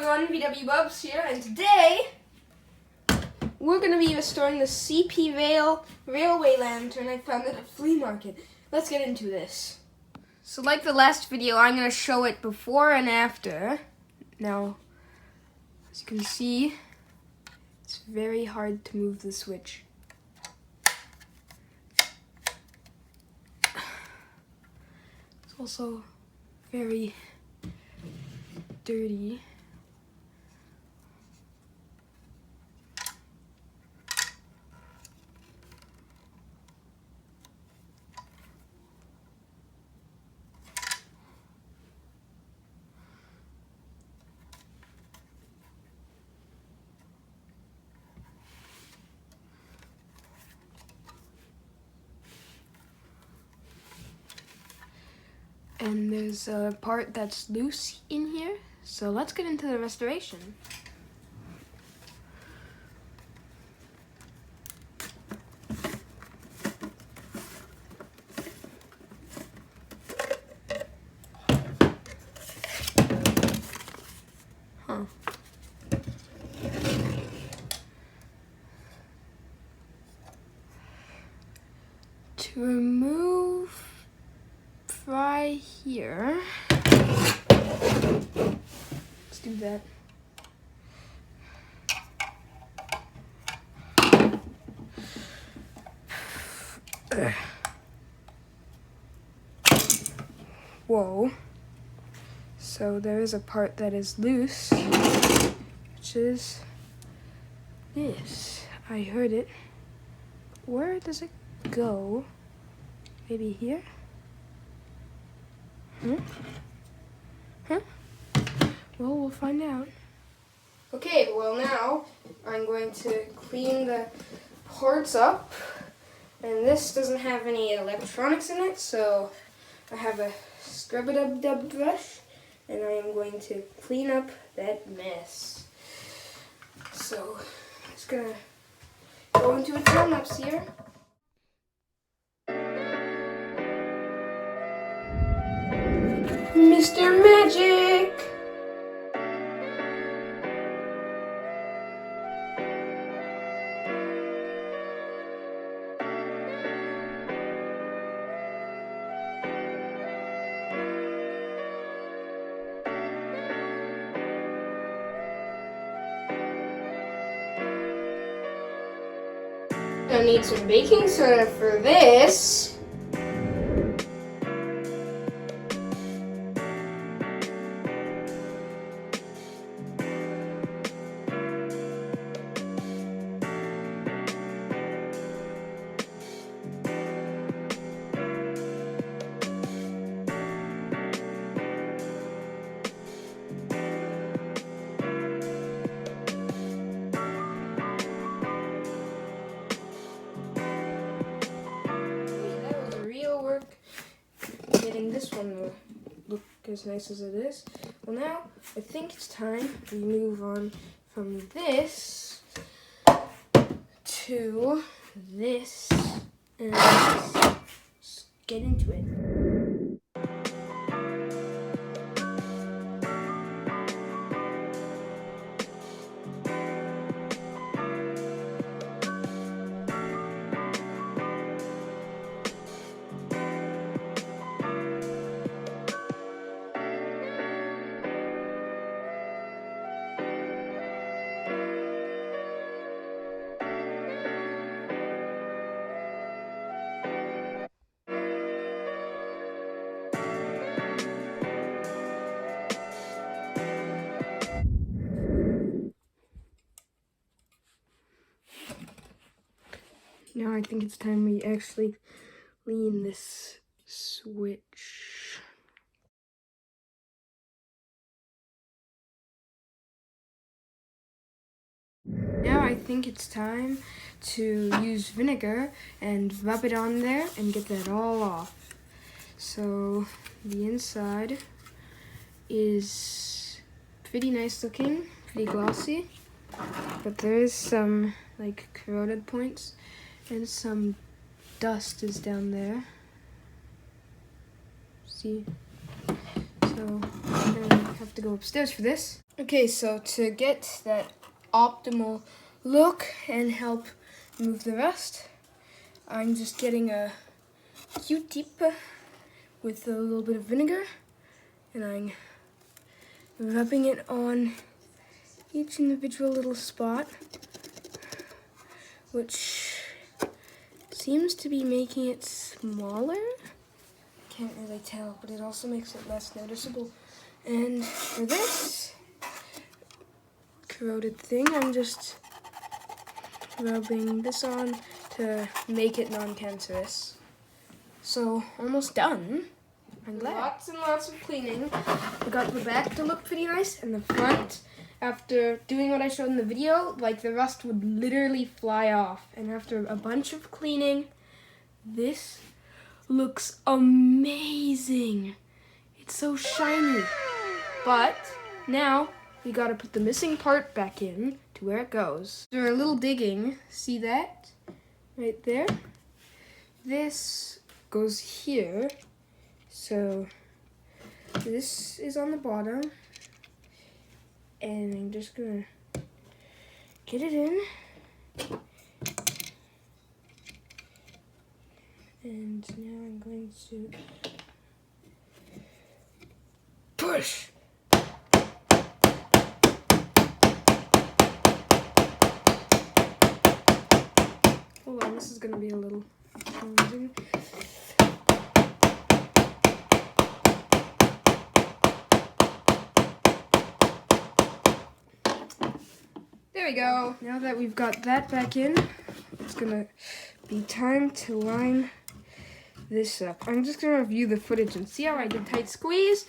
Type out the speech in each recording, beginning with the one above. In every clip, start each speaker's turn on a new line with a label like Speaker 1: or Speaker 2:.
Speaker 1: everyone, VW Bubs here, and today we're going to be restoring the CP Railway Lantern I found at a flea market. Let's get into this. So like the last video, I'm going to show it before and after. Now, as you can see, it's very hard to move the switch. It's also very dirty. And there's a part that's loose in here, so let's get into the restoration. To remove fry here. Let's do that. Whoa. So there is a part that is loose, which is this. I heard it. Where does it go? Maybe here? Huh? Well, we'll find out. Okay, well now I'm going to clean the parts up. And this doesn't have any electronics in it, so I have a scrub-a-dub-dub brush, and I am going to clean up that mess. So, I'm just gonna go into a time-lapse here. Mr. Magic! I need some baking soda for this. Getting this one to look as nice as it is. Well, now I think it's time we move on from this to this and let's get into it. Now I think it's time we actually clean this switch. Now I think it's time to use vinegar and rub it on there and get that all off. So the inside is pretty nice looking, pretty glossy, but there is some like corroded points. And some dust is down there. See? So I'm gonna have to go upstairs for this. Okay, so to get that optimal look and help move the rust, I'm just getting a Q-tip with a little bit of vinegar, and I'm rubbing it on each individual little spot, which seems to be making it smaller. Can't really tell, but it also makes it less noticeable. And for this corroded thing, I'm just rubbing this on to make it non-cancerous. So, almost done. I'm glad. Lots and lots of cleaning. We got the back to look pretty nice, and the front, after doing what I showed in the video, like the rust would literally fly off. And after a bunch of cleaning, this looks amazing. It's so shiny. But now we gotta put the missing part back in to where it goes. After a little digging, see that? Right there? This goes here. So this is on the bottom. And I'm just gonna get it in. And now I'm going to push. Hold on, this is going to be a little challenging. There we go. Now that we've got that back in, it's going to be time to line this up. I'm just going to review the footage and see how I did tight squeeze.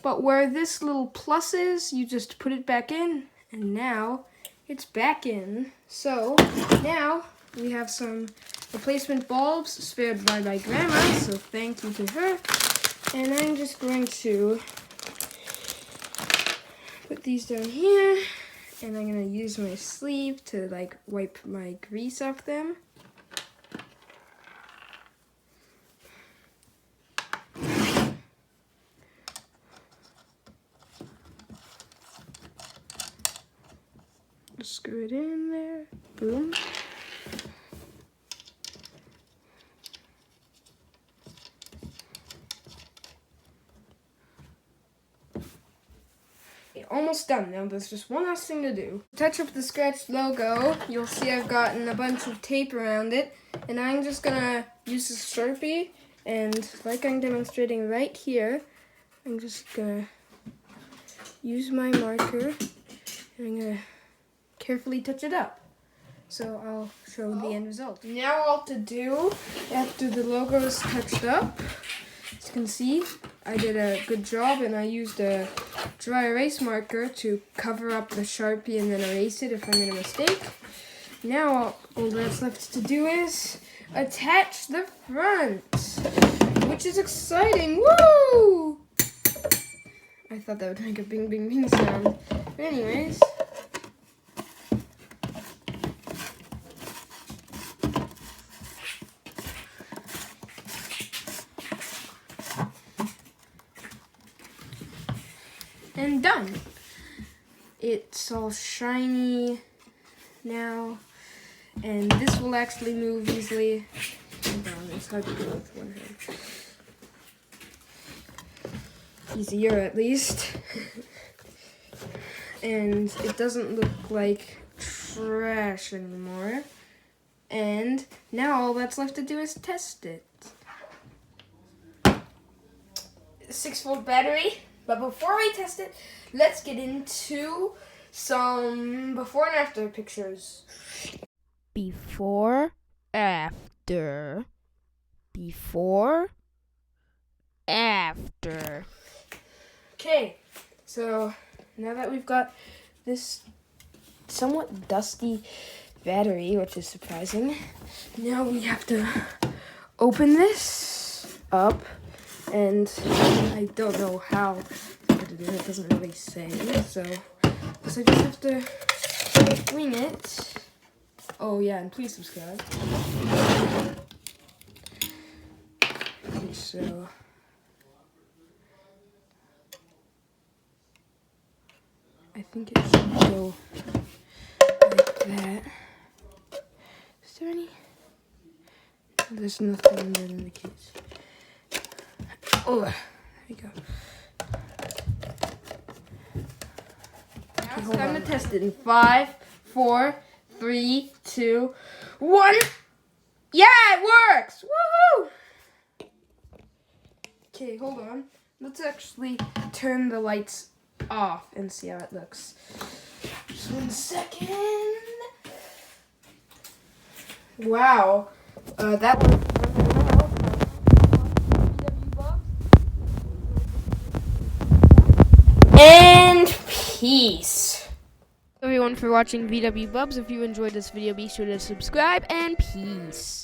Speaker 1: But where this little plus is, you just put it back in, and now it's back in. So now we have some replacement bulbs spared by my grandma, so thank you to her. And I'm just going to put these down here, and I'm going to use my sleeve to like wipe my grease off them. Just screw it in there. Boom. Okay, almost done. Now there's just one last thing to do. Touch up the scratched logo. You'll see I've gotten a bunch of tape around it, and I'm just gonna use this Sharpie, and like I'm demonstrating right here, I'm just gonna use my marker, and I'm gonna carefully touch it up. So I'll show the end result. Now all to do after the logo is touched up. As you can see, I did a good job, and I used a dry erase marker to cover up the Sharpie and then erase it if I made a mistake. Now all that's left to do is attach the front, which is exciting. Woo! I thought that would make a bing bing bing sound. But anyways, and done. It's all shiny now, and this will actually move easily. Hold on, it's hard to do with one hand. Easier at least. And it doesn't look like trash anymore. And now all that's left to do is test it. 6-volt battery. But before we test it, let's get into some before and after pictures.
Speaker 2: Before, after. Before, after.
Speaker 1: Okay, so now that we've got this somewhat dusty battery, which is surprising, now we have to open this up. And I don't know how to put it in. It doesn't really say. So I just have to wing it. Oh yeah, and please subscribe. Okay, so I think it should go like that. Is there any? There's nothing in there in the case. Oh, there we go. Now it's time to test it in 5, 4, 3, 2, 1. Yeah, it works! Woohoo! Okay, hold on. Let's actually turn the lights off and see how it looks. Just 1 second. Wow. That one. And peace.
Speaker 2: Everyone for watching VW Bubs. If you enjoyed this video, be sure to subscribe and peace.